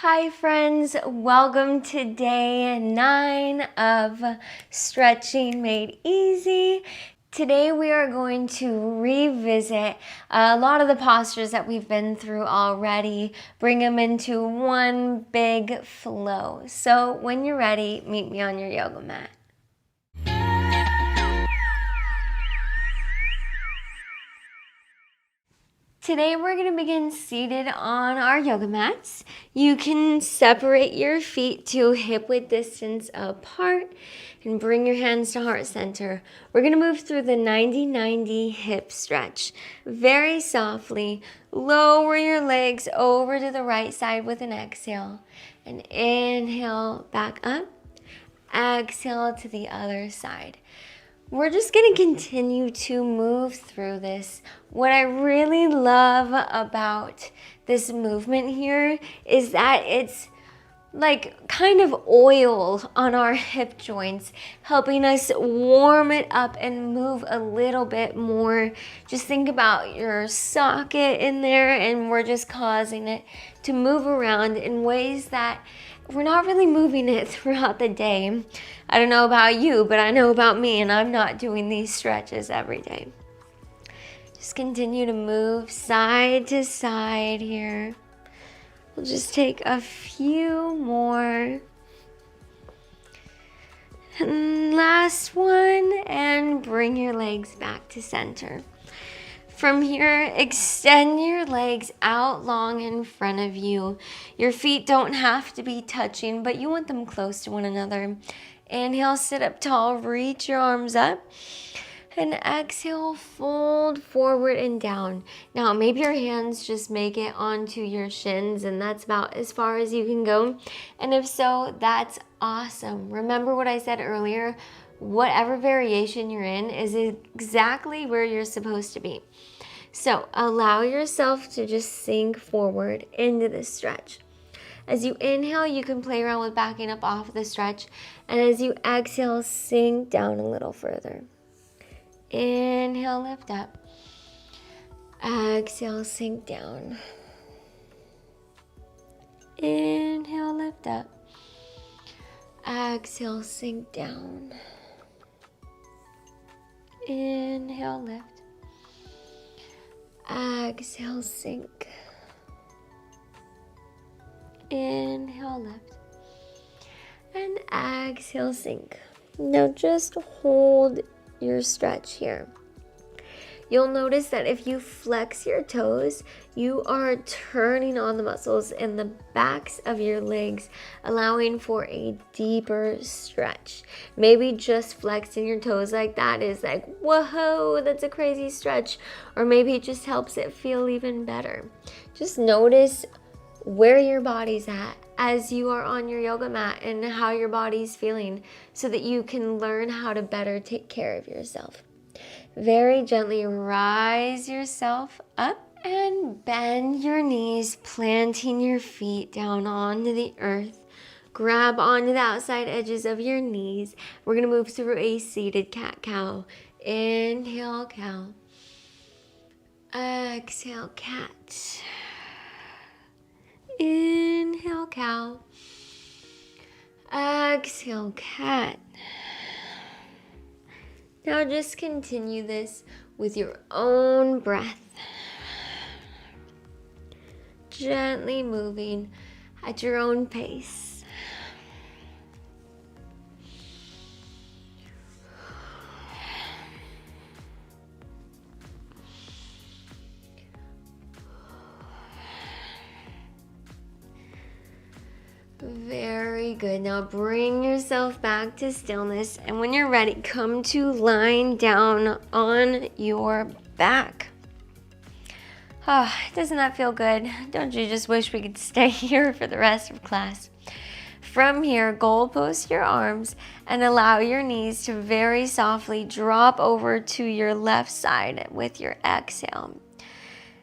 Hi friends, welcome to day 9 of Stretching Made Easy. Today we are going to revisit a lot of the postures that we've been through already, bring them into one big flow. So when you're ready, meet me on your yoga mat. Today we're going to begin seated on our yoga mats. You can separate your feet to hip-width distance apart and bring your hands to heart center. We're going to move through the 90-90 hip stretch. Very softly, lower your legs over to the right side with an exhale. And inhale back up. Exhale to the other side. We're just going to continue to move through this. What I really love about this movement here is that it's like kind of oil on our hip joints, helping us warm it up and move a little bit more. Just think about your socket in there, and we're just causing it to move around in ways that we're not really moving it throughout the day. I don't know about you, but I know about me, and I'm not doing these stretches every day. Just continue to move side to side here. We'll just take a few more. And last one, and bring your legs back to center. From here, extend your legs out long in front of you. Your feet don't have to be touching, but you want them close to one another. Inhale, sit up tall, reach your arms up. And exhale, fold forward and down. Now, maybe your hands just make it onto your shins, and that's about as far as you can go. And if so, that's awesome. Remember what I said earlier, whatever variation you're in is exactly where you're supposed to be. So allow yourself to just sink forward into the stretch. As you inhale, you can play around with backing up off the stretch. And as you exhale, sink down a little further. Inhale, lift up. Exhale, sink down. Inhale, lift up. Exhale, sink down. Inhale, lift. Exhale, sink. Inhale, lift. And exhale, sink. Now just hold your stretch here. You'll notice that if you flex your toes, you are turning on the muscles in the backs of your legs, allowing for a deeper stretch. Maybe just flexing your toes like that is like, whoa, that's a crazy stretch. Or maybe it just helps it feel even better. Just notice where your body's at as you are on your yoga mat and how your body's feeling, so that you can learn how to better take care of yourself. Very gently rise yourself up and bend your knees, planting your feet down onto the earth. Grab onto the outside edges of your knees. We're going to move through a seated cat-cow. Inhale, cow. Exhale, cat. Inhale, cow. Exhale, cat. Now just continue this with your own breath. Gently moving at your own pace. Very good. Now bring yourself back to stillness, and when you're ready, come to lying down on your back. Oh, doesn't that feel good? Don't you just wish we could stay here for the rest of class? From here, goal post your arms and allow your knees to very softly drop over to your left side with your exhale.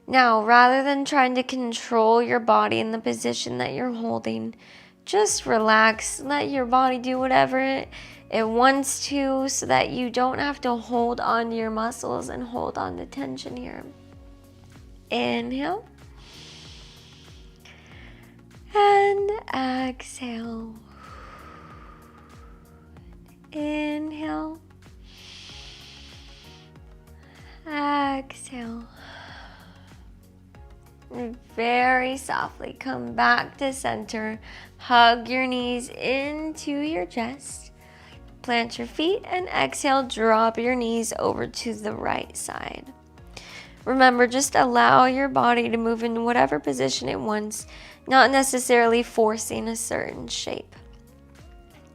Now, rather than trying to control your body in the position that you're holding, just relax. Let your body do whatever it wants to, so that you don't have to hold on to your muscles and hold on to tension here. Inhale. And exhale. Inhale. Exhale. And very softly come back to center. Hug your knees into your chest. Plant your feet and exhale, drop your knees over to the right side. Remember, just allow your body to move in whatever position it wants, not necessarily forcing a certain shape.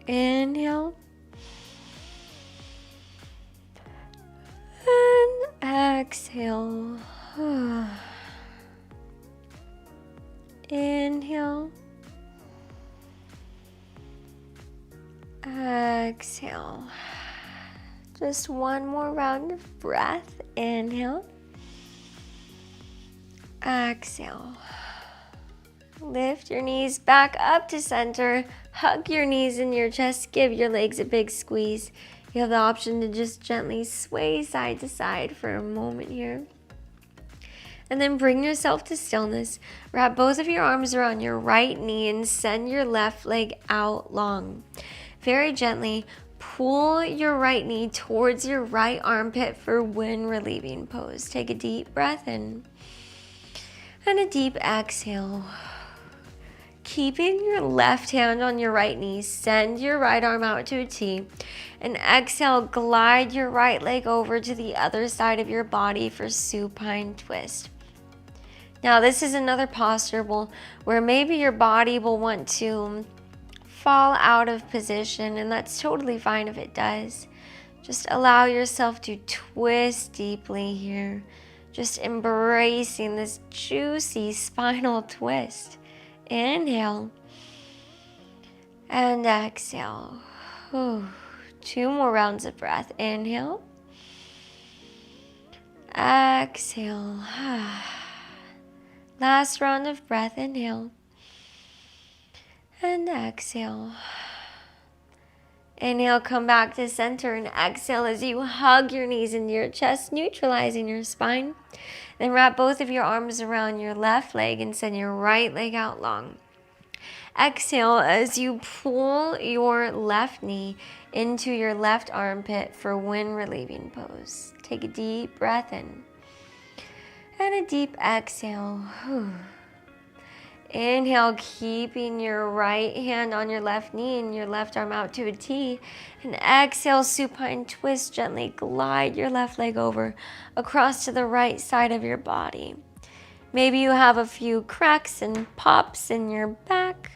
Inhale. And exhale. Inhale. Exhale. Just one more round of breath. Inhale. Exhale. Lift your knees back up to center. Hug your knees in your chest. Give your legs a big squeeze. You have the option to just gently sway side to side for a moment here. And then bring yourself to stillness. Wrap both of your arms around your right knee and send your left leg out long. Very gently pull your right knee towards your right armpit for wind relieving pose. Take a deep breath in and a deep exhale. Keeping your left hand on your right knee, send your right arm out to a T, and exhale, glide your right leg over to the other side of your body for supine twist. Now this is another posture where maybe your body will want to fall out of position, and that's totally fine if it does. Just allow yourself to twist deeply here, just embracing this juicy spinal twist. Inhale and exhale. Two more rounds of breath. Inhale. Exhale. Last round of breath. Inhale and exhale. Inhale, come back to center, and exhale as you hug your knees into your chest, neutralizing your spine. Then wrap both of your arms around your left leg and send your right leg out long. Exhale as you pull your left knee into your left armpit for wind relieving pose. Take a deep breath in and a deep exhale. Inhale, keeping your right hand on your left knee and your left arm out to a T. And exhale, supine twist. Gently glide your left leg over across to the right side of your body. Maybe you have a few cracks and pops in your back.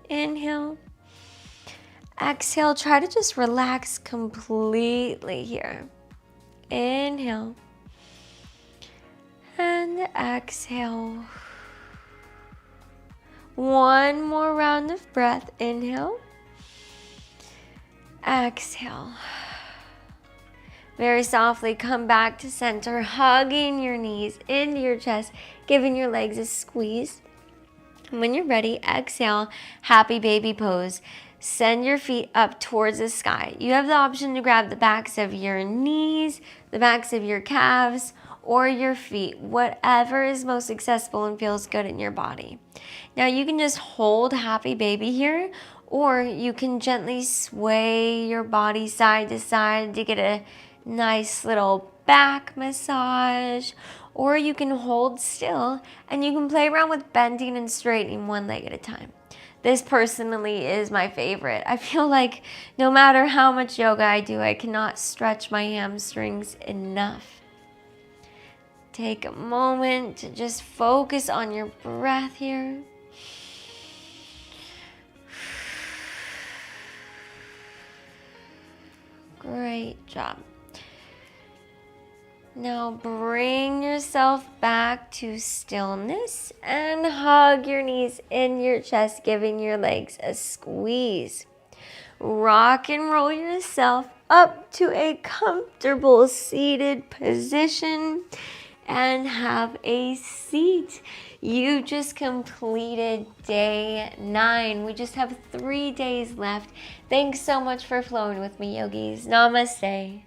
Inhale. Exhale, try to just relax completely here. Inhale. And exhale. One more round of breath. Inhale. Exhale. Very softly come back to center, hugging your knees into your chest, giving your legs a squeeze. And when you're ready, exhale, happy baby pose. Send your feet up towards the sky. You have the option to grab the backs of your knees, the backs of your calves, or your feet, whatever is most accessible and feels good in your body. Now you can just hold happy baby here, or you can gently sway your body side to side to get a nice little back massage, or you can hold still and you can play around with bending and straightening one leg at a time. This personally is my favorite. I feel like no matter how much yoga I do, I cannot stretch my hamstrings enough. Take a moment to just focus on your breath here. Great job. Now bring yourself back to stillness and hug your knees in your chest, giving your legs a squeeze. Rock and roll yourself up to a comfortable seated position and have a seat. You just completed day 9. We just have 3 days left. Thanks so much for flowing with me, yogis. Namaste.